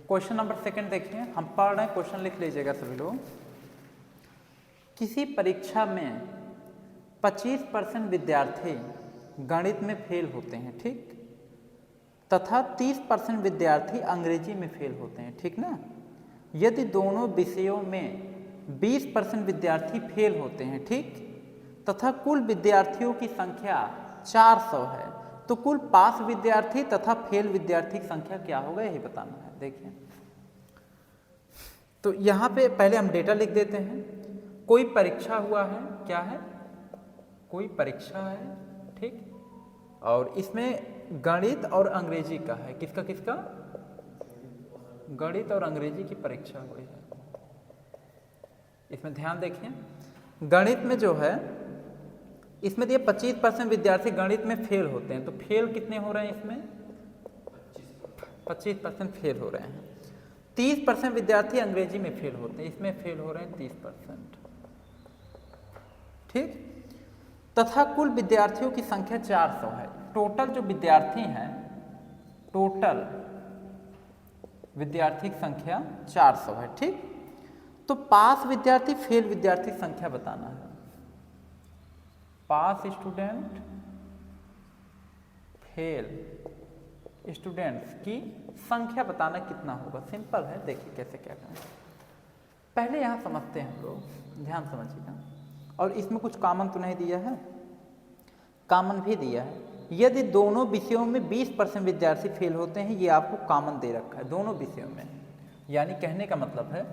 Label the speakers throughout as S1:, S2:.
S1: Question number second देखिए, हम पढ़ रहे हैं, क्वेश्चन लिख लीजिएगा सभी लोग। किसी परीक्षा में 25% विद्यार्थी गणित में फेल होते हैं, ठीक, तथा 30% विद्यार्थी अंग्रेजी में फेल होते हैं, ठीक ना। यदि दोनों विषयों में 20% विद्यार्थी फेल होते हैं, ठीक, तथा कुल विद्यार्थियों की संख्या 400 है, तो कुल पास विद्यार्थी तथा फेल विद्यार्थी की संख्या क्या होगा, यही बताना है। देखिए, तो यहाँ पे पहले हम डेटा लिख देते हैं। कोई परीक्षा हुआ है, क्या है, कोई परीक्षा है, ठीक, और इसमें गणित और अंग्रेजी का है, किसका किसका, गणित और अंग्रेजी की परीक्षा हुई है। इसमें ध्यान देखिए, गणित में जो है, इसमें दिए 25% विद्यार्थी गणित में फेल होते हैं, तो फेल कितने हो रहे हैं इसमें, 25% फेल हो रहे हैं। 30% विद्यार्थी अंग्रेजी में फेल होते हैं, इसमें फेल हो रहे हैं 30%, ठीक, तथा कुल विद्यार्थियों की संख्या 400 है। टोटल जो विद्यार्थी हैं, टोटल विद्यार्थी की संख्या 400 है, ठीक। तो पास विद्यार्थी फेल विद्यार्थी की संख्या बताना है। पास स्टूडेंट फेल स्टूडेंट्स की संख्या बताना कितना होगा। सिंपल है, देखिए कैसे क्या करें। पहले यहाँ समझते हैं हम लोग, ध्यान समझिएगा। और इसमें कुछ कॉमन तो नहीं दिया है, कॉमन भी दिया है। यदि दोनों विषयों में 20% विद्यार्थी फेल होते हैं, ये आपको कॉमन दे रखा है दोनों विषयों में। यानी कहने का मतलब है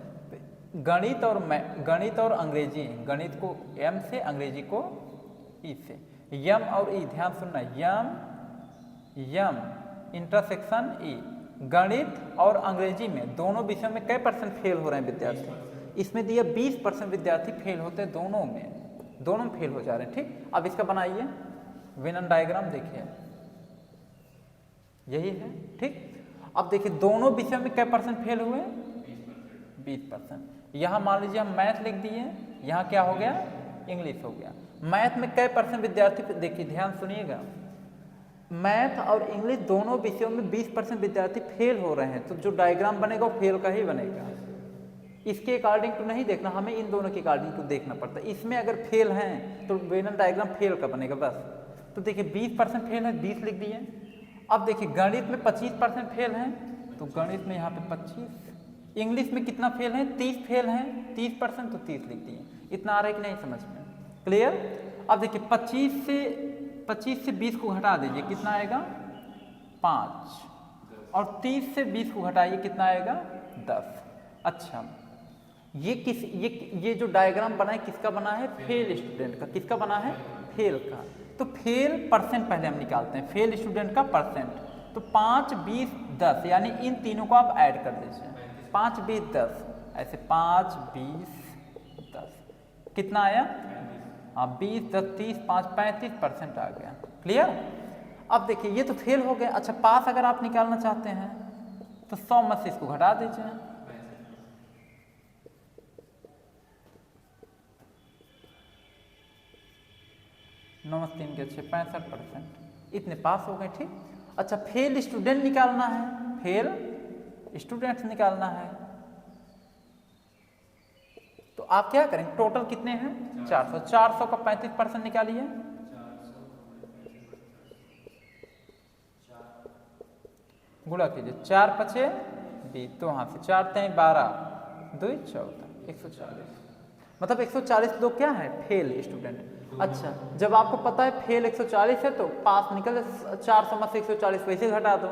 S1: गणित और अंग्रेजी, गणित को एम से, अंग्रेजी को ई से, यम और ई, ध्यान सुनना, यम इंटरसेक्शन ई, गणित और अंग्रेजी में दोनों विषयों में कै % फेल हो रहे हैं विद्यार्थी। इसमें दिया 20% विद्यार्थी फेल होते हैं, दोनों में फेल हो जा रहे हैं, ठीक। अब इसका बनाइए वेनन डायग्राम, देखिए यही है, ठीक। अब देखिए दोनों विषयों में कै % फेल हुए, 20%। यहाँ मान लीजिए हम मैथ लिख दिए, यहाँ क्या हो गया, इंग्लिश हो गया। मैथ में कै % विद्यार्थी, देखिए ध्यान सुनिएगा, मैथ और इंग्लिश दोनों विषयों में 20% विद्यार्थी फेल हो रहे हैं, तो जो डायग्राम बनेगा वो फेल का ही बनेगा। इसके अकॉर्डिंग तो नहीं देखना, हमें इन दोनों के अकॉर्डिंग तो देखना पड़ता है। इसमें अगर फेल हैं तो वेनन डायग्राम फेल का बनेगा बस। तो देखिए 20% फेल है, 20 लिख दिए। अब देखिए गणित में 25% फेल हैं, तो गणित में यहाँ पे 25। इंग्लिश में कितना फेल है, 30 फेल हैं, 30%, तो 30 लिख दिए। इतना आ रहा है कि नहीं समझ में, क्लियर। अब देखिए 25 से 20 को घटा दीजिए, कितना आएगा, 5, और 30 से 20 को घटाइए, कितना आएगा, 10। अच्छा, ये जो डायग्राम बना है किसका बना है, फेल स्टूडेंट का। किसका बना है, फेल का। तो फेल % पहले हम निकालते हैं, फेल स्टूडेंट का %। तो 5, 20, 10, यानी इन तीनों को आप ऐड कर दीजिए, 5, 20, 10, ऐसे 5, 20, 10, कितना आया, हाँ 20, 10, 30, 5, 35% आ गया, क्लियर। अब देखिए ये तो फेल हो गया। अच्छा, पास अगर आप निकालना चाहते हैं तो 100 में से इसको घटा दीजिए, 9 3 के 6, 65%, इतने पास हो गए, ठीक। अच्छा, फेल स्टूडेंट निकालना है, फेल स्टूडेंट्स निकालना है, तो आप क्या करेंगे, टोटल कितने हैं, 400। 400 का 35% निकालिए, गुणा कीजिए, 4 5 20, तो वहां से 4 3 12, 2 14, 140। मतलब 140 लोग क्या है, फेल स्टूडेंट। अच्छा, जब आपको पता है फेल 140 है तो पास निकल, 400 में से 140 वैसे घटा दो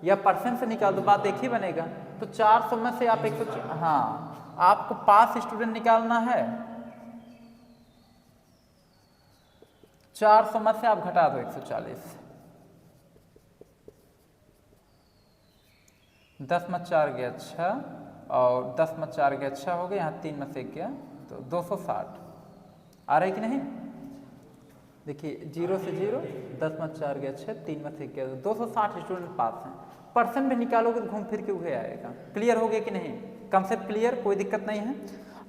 S1: या % से निकाल दो, बात एक ही बनेगा। तो 400 में से आप 100, हाँ, आपको पास स्टूडेंट निकालना है, 400 में से आप घटा दो 140, 10 में 4 गया 6, और 10 में 4 गया 6 हो गया, यहाँ 3 में से 1 गया, तो 260 आ रहा है कि नहीं। देखिए 0 से 0, 10 में 4 गया 6, 3 में से 1 गया, 260 स्टूडेंट पास हैं। % भी निकालोगे तो घूम फिर के वही आएगा। क्लियर हो गया कि नहीं, कंसेप्ट क्लियर, कोई दिक्कत नहीं है।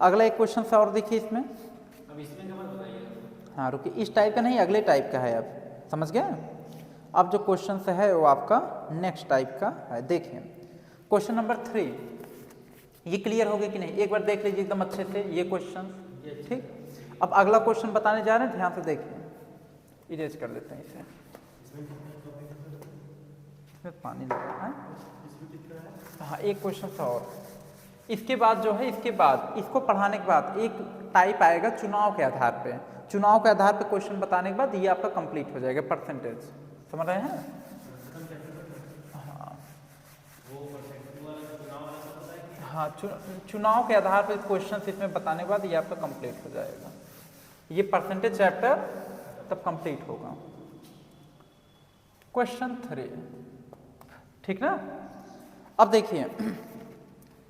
S1: अगला एक क्वेश्चन से और देखिए, इसमें
S2: अब इसमें का मत बताइए,
S1: हाँ रुकिए, इस टाइप का नहीं, अगले टाइप का है, अब समझ गए। अब जो क्वेश्चन है वो आपका नेक्स्ट टाइप का है, देखिए। क्वेश्चन नंबर 3, ये क्लियर हो गया कि नहीं? एक बार देख लीजिए एकदम अच्छे से ये क्वेश्चन। ठीक, अब अगला क्वेश्चन बताने जा रहे हैं, ध्यान से देखिए। इरेज कर लेते हैं इसे, इसमें पानी लगा है। हाँ, एक क्वेश्चन था और इसके बाद जो है, इसके बाद इसको पढ़ाने के बाद एक टाइप आएगा चुनाव के आधार पे। चुनाव के आधार पे क्वेश्चन बताने के बाद ये आपका कंप्लीट हो जाएगा, परसेंटेज। समझ रहे हैं? हाँ, चुनाव के आधार पर क्वेश्चन इसमें बताने के बाद ये आपका कंप्लीट हो जाएगा। ये परसेंटेज चैप्टर तब कंप्लीट होगा। क्वेश्चन 3, ठीक ना? अब देखिए,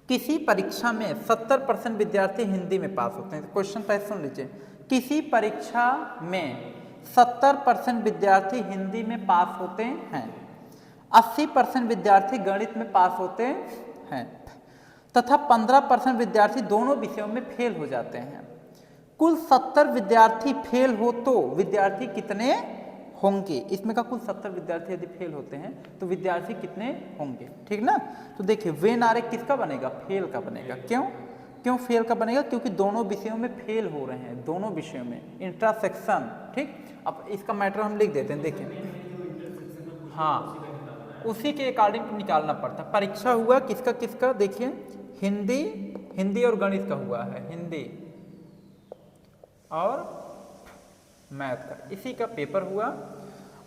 S1: किसी परीक्षा में 70% विद्यार्थी हिंदी में पास होते हैं। क्वेश्चन पहले सुन लीजिए। किसी परीक्षा में 70% विद्यार्थी हिंदी में पास होते हैं, 80% विद्यार्थी गणित में पास होते हैं तथा 15% विद्यार्थी दोनों विषयों में फेल हो जाते हैं। कुल 70 विद्यार्थी फेल हो तो विद्यार्थी कितने होंगे? इसमें का कुल 70 विद्यार्थी यदि फेल होते हैं तो विद्यार्थी कितने होंगे? ठीक ना? तो देखिए, वेन आरेख किसका बनेगा? फेल का बनेगा। क्यों फेल का बनेगा? क्योंकि दोनों विषयों में फेल हो रहे हैं, दोनों विषयों में इंट्रासेक्शन। ठीक, अब इसका मैटर हम लिख देते हैं। देखिए, हाँ, उसी के अकॉर्डिंग निकालना पड़ता। परीक्षा हुआ किसका किसका? देखिए, हिंदी और गणित का हुआ है, हिंदी और मैथ का, इसी का पेपर हुआ।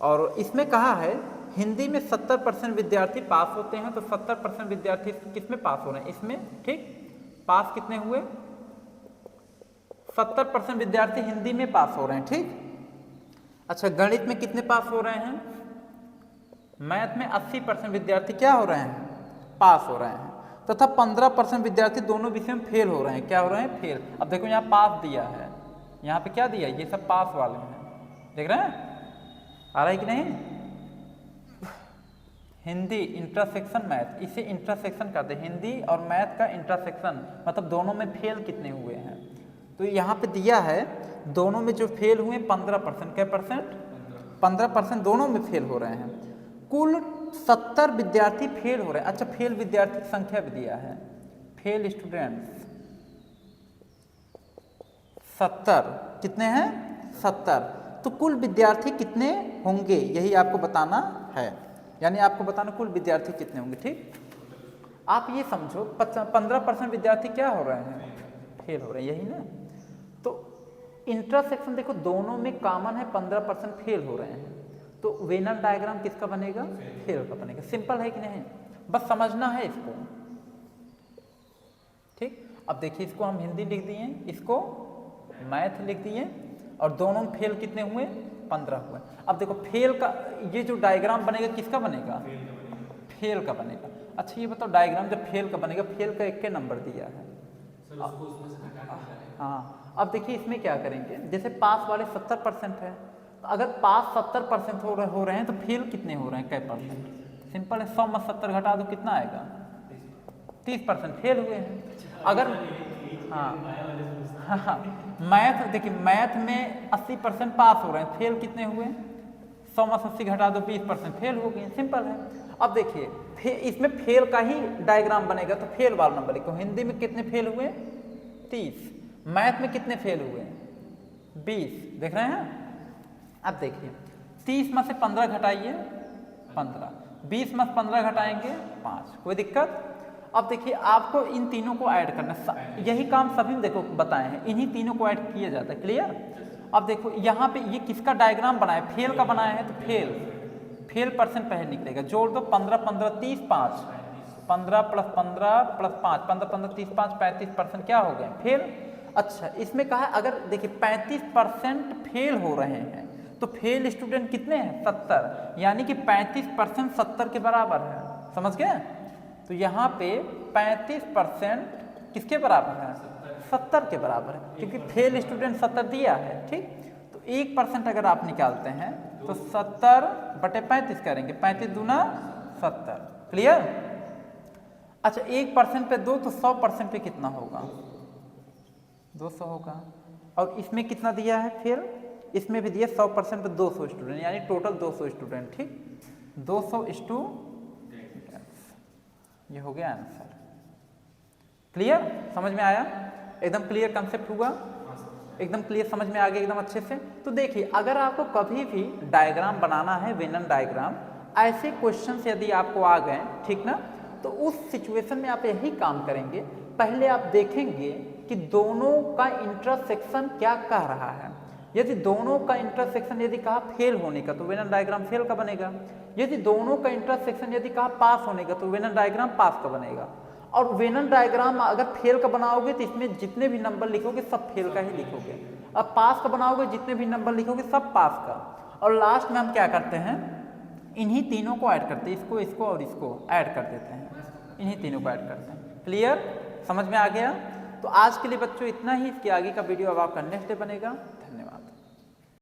S1: और इसमें कहा है हिंदी में 70% विद्यार्थी पास होते हैं, तो 70% विद्यार्थी किस में पास हो रहे हैं? इसमें। ठीक, पास कितने हुए? 70% विद्यार्थी हिंदी में पास हो रहे हैं। ठीक, अच्छा, गणित में कितने पास हो रहे हैं? मैथ में 80% विद्यार्थी क्या हो रहे हैं? पास हो रहे हैं, तथा 15% विद्यार्थी दोनों विषय में फेल हो रहे हैं। क्या हो रहे हैं? फेल। अब देखो, यहाँ पास दिया है, यहाँ पे क्या दिया? ये सब पास वाले हैं। देख रहे हैं आ रहा है कि नहीं? हिंदी इंटरसेक्शन मैथ, इसे इंटरसेक्शन कहते हैं। हिंदी और मैथ का इंटरसेक्शन मतलब दोनों में फेल कितने हुए हैं। तो यहाँ पे दिया है दोनों में जो फेल हुए 15%। क्या परसेंट? 15% दोनों में फेल हो रहे हैं। कुल 70 विद्यार्थी फेल हो रहे हैं। अच्छा, फेल विद्यार्थी की संख्या भी दिया है, फेल स्टूडेंट्स 70। कितने हैं? 70। तो कुल विद्यार्थी कितने होंगे यही आपको बताना है, यानी आपको बताना कुल विद्यार्थी कितने होंगे। ठीक, आप ये समझो 15% विद्यार्थी क्या हो रहे हैं? फेल हो रहे हैं, यही ना? तो इंटरसेक्शन देखो दोनों में कॉमन है, 15% फेल हो रहे हैं, तो वेनन डायग्राम किसका बनेगा? फेल का बनेगा। सिंपल है कि नहीं? बस समझना है इसको। ठीक, अब देखिए, इसको हम हिंदी लिख दिए, इसको मैथ लिख दिए, और दोनों में फेल कितने हुए? 15 हुए। अब देखो, फेल का ये जो डायग्राम बनेगा किसका बनेगा? फेल का बनेगा। अच्छा, ये बताओ, डायग्राम जब फेल का बनेगा, फेल का 1 नंबर दिया है। हाँ, अब देखिए इसमें क्या करेंगे, जैसे पास वाले 70% है, तो अगर पास 70% हो रहे हैं तो फेल कितने हो रहे हैं? कै परसेंट? सिंपल है, 100 में 70 घटा दो, कितना आएगा? 30% फेल हुए हैं। अगर हाँ, मैथ देखिए, मैथ में 80% पास हो रहे हैं, फेल कितने हुए? 100 में 80 घटा दो, 20% फेल हो गए। सिंपल है। अब देखिए, इसमें फेल का ही डायग्राम बनेगा, तो फेल वाला नंबर लिखो। हिंदी में कितने फेल हुए? 30। मैथ में कितने फेल हुए? 20। देख रहे हैं? अब देखिए, 30 में से 15 घटाइए, 15। 20 में से 15 घटाएंगे, 5। कोई दिक्कत? अब देखिए, आपको इन तीनों को ऐड करना, यही काम सभी में देखो बताए हैं, इन्हीं तीनों को ऐड किया जाता है। क्लियर? अब देखो, यहाँ पे ये किसका डायग्राम बनाया? फेल का बनाया है, तो फेल परसेंट पहले निकलेगा। जोड़ दो, 15 15 30 5, 15 + 15 + 5, 15 15 30 5, 35% क्या हो गए? फेल। अच्छा, इसमें कहा अगर देखिए 35% फेल हो रहे हैं, तो फेल स्टूडेंट कितने हैं? 70, यानी कि 35% 70 के बराबर है। समझ गए? तो यहाँ पे 35% किसके बराबर है? 70 के बराबर है, क्योंकि फेल स्टूडेंट 70 दिया है। ठीक, तो 1% अगर आप निकालते हैं तो 70/35 करेंगे, 35 दूना 70। क्लियर? अच्छा, 1% पे 2, तो 100% पे कितना होगा? 200 होगा। और इसमें कितना दिया है? फिर इसमें भी दिया 100% पे 200 स्टूडेंट, यानी टोटल 200 स्टूडेंट। ठीक, 200 स्टूडेंट। ये हो गया आंसर। क्लियर, समझ में आया? एकदम क्लियर कंसेप्ट हुआ, एकदम क्लियर, समझ में आ गया एकदम अच्छे से। तो देखिए अगर आपको कभी भी डायग्राम बनाना है, वेनन डायग्राम, ऐसे क्वेश्चंस यदि आपको आ गए, ठीक ना, तो उस सिचुएशन में आप यही काम करेंगे। पहले आप देखेंगे कि दोनों का इंटरसेक्शन क्या कह रहा है। यदि दोनों का इंटरसेक्शन यदि कहा फेल होने का तो वेनन डायग्राम फेल का बनेगा। यदि दोनों का इंटरसेक्शन यदि कहा पास होने का तो वेनन डायग्राम पास का बनेगा। और वेनन डायग्राम अगर फेल का बनाओगे तो इसमें जितने भी नंबर लिखोगे सब फेल का ही लिखोगे। अब पास का बनाओगे जितने भी नंबर लिखोगे सब पास का। और लास्ट में हम क्या करते हैं, इन्हीं तीनों को ऐड करते हैं, इसको इसको और इसको ऐड कर देते हैं, इन्हीं तीनों को ऐड करते हैं। क्लियर, समझ में आ गया? तो आज के लिए बच्चों इतना ही। इसके आगे का वीडियो अब आपका नेक्स्ट डे बनेगा। धन्यवाद।